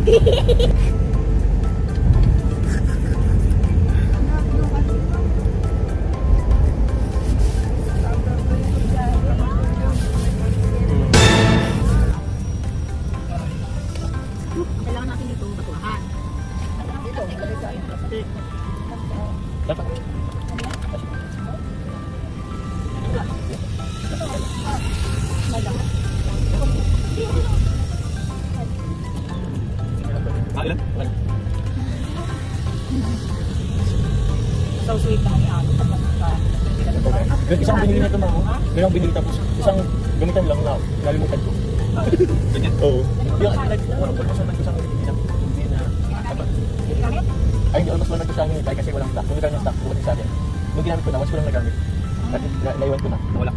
Kailangan natin dito batuhan. Dapat. Ilan? So sweet na niya. Isang binili nito mo. Isang binili tapos isang gamitan lang na nalimutan ko. Ganyan? Oo. Yung almost naman ko sa akin hindi na ay hindi almost naman ko sa akin ay kasi walang stock. Kung meron yung stock, bumating sa akin. Nung ginamit ko na, once ko lang nagamit. At naiwan ko na, nawala.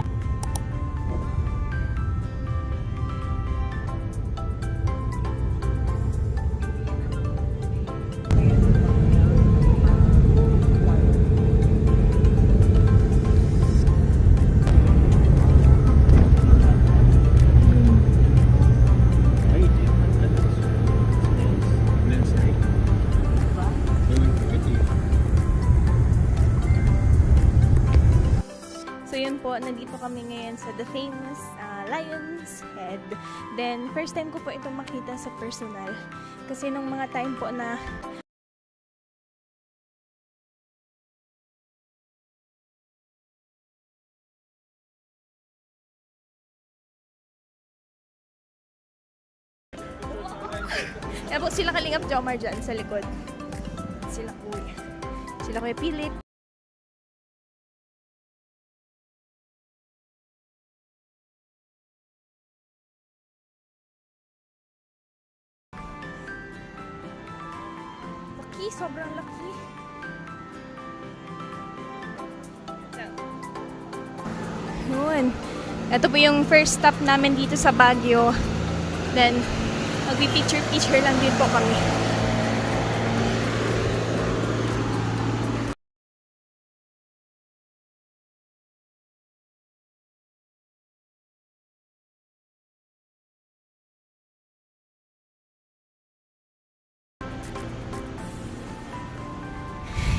So yun po, nandito kami ngayon sa the famous Lion's Head. Then, first time ko po itong makita sa personal. Kasi nung mga time po na Kaya po sila Kalingap Jomar dyan sa likod. Sila Kuya. Sila Kuya Philip. Laki, sobrang laki. Yun. Ito po yung first stop namin dito sa Baguio. Then, magpi-picture lang din po kami.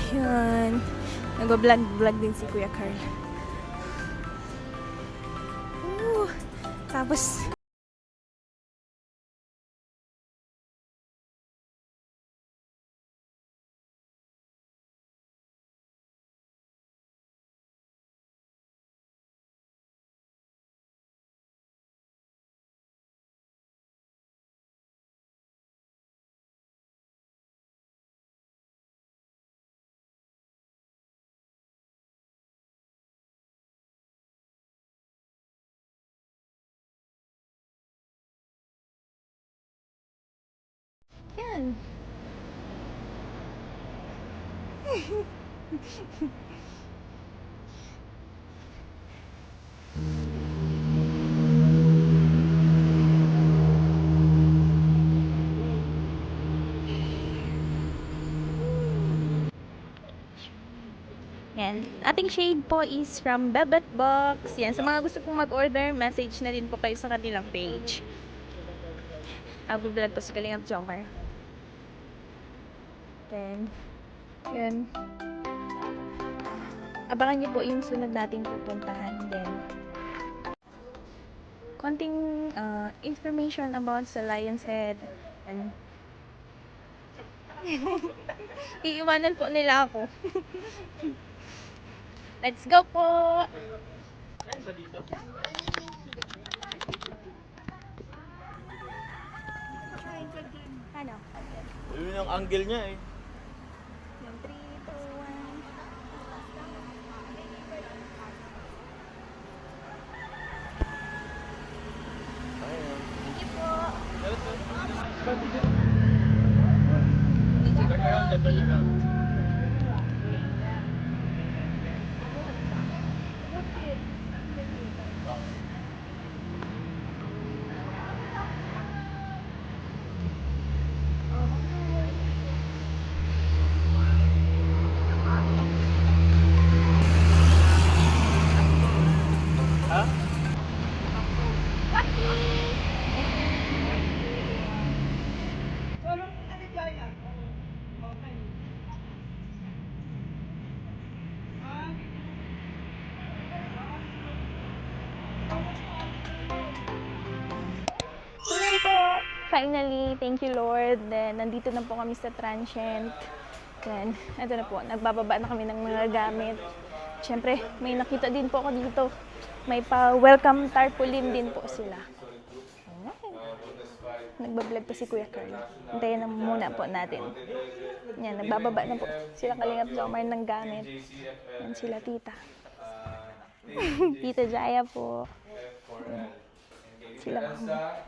Yan. Nag-vlog din si Kuya Carl. Tapos yan. Yan. Ating shade po is from Bebet Box. Yan. Sa mga gusto pong mag-order, message na din po kayo sa kanilang page. I'll-vlog po sa Kalingap Jomar. Then, yan. Abangan niyo po yung sunod nating pupuntahan. Then, konting information about sa Lion's Head. And, iiwanan po nila ako. Let's go po! Ano? Yun yung angle niya eh. Yung 3, 2, 1. Thank you po! Finally, thank you Lord. Then, nandito na po kami sa transient. Then, ito na po, nagbababa na kami ng mga gamit. Siyempre, may nakita din po ako dito. May pa-welcome tarpaulin din po sila. Nagbablog pa si Kuya Carl. Hintayin na muna po natin. Yan, nagbababa na po. Sila Kalingap Jomar ng gamit. Yan sila tita. Tita Jaya po. Sila mama.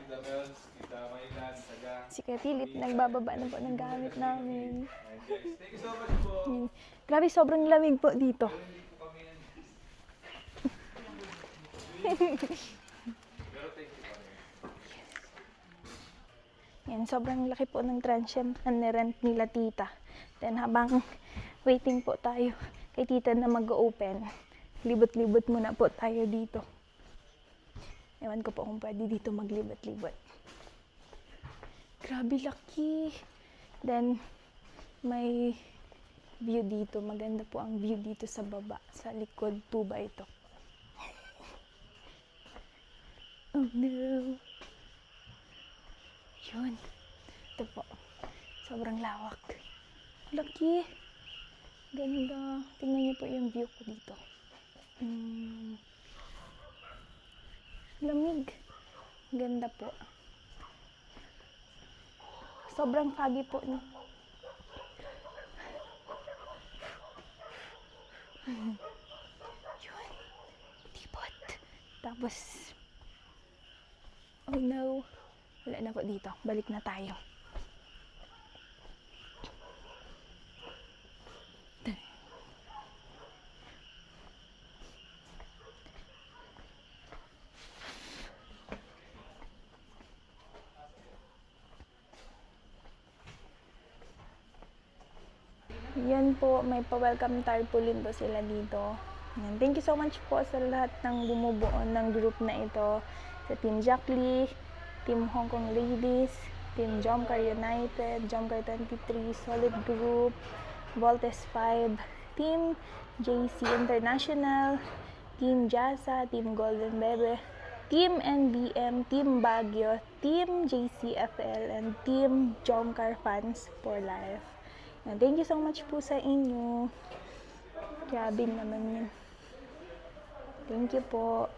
Si Kuya Philip, nagbababa na po ng gamit namin. Yan. Grabe, sobrang lamig po dito. Yan, sobrang laki po ng transient na nirent nila tita. Then habang waiting po tayo kay tita na mag-open, libot-libot muna po tayo dito. Ewan ko po kung pwede dito maglibot-libot. Grabe laki. Then may view dito. Maganda po ang view dito sa baba. Sa likod tuba ito. Oh no. Yun. Ito po. Sobrang lawak. Laki. Ganda. Tingnan niyo po yung view ko dito. Lamig. Ganda po. Sobrang foggy po, no? Yun. Tipot. Tapos, oh no. Wala na po dito. Balik na tayo. Yan po, may pa-welcome tarpaulin po sila dito. Yan. Thank you so much po sa lahat ng bumubuo ng group na ito. Sa Team Jack Lee, Team Hong Kong Ladies, Team Jomcar United, Jomcar 23, Solid Group, Voltes 5, Team JC International, Team Jasa, Team Golden Bebe, Team NBM, Team Baguio, Team JCFL, and Team Jomcar Fans for Life. And thank you so much po sa inyo. Grabe naman yun. Thank you po.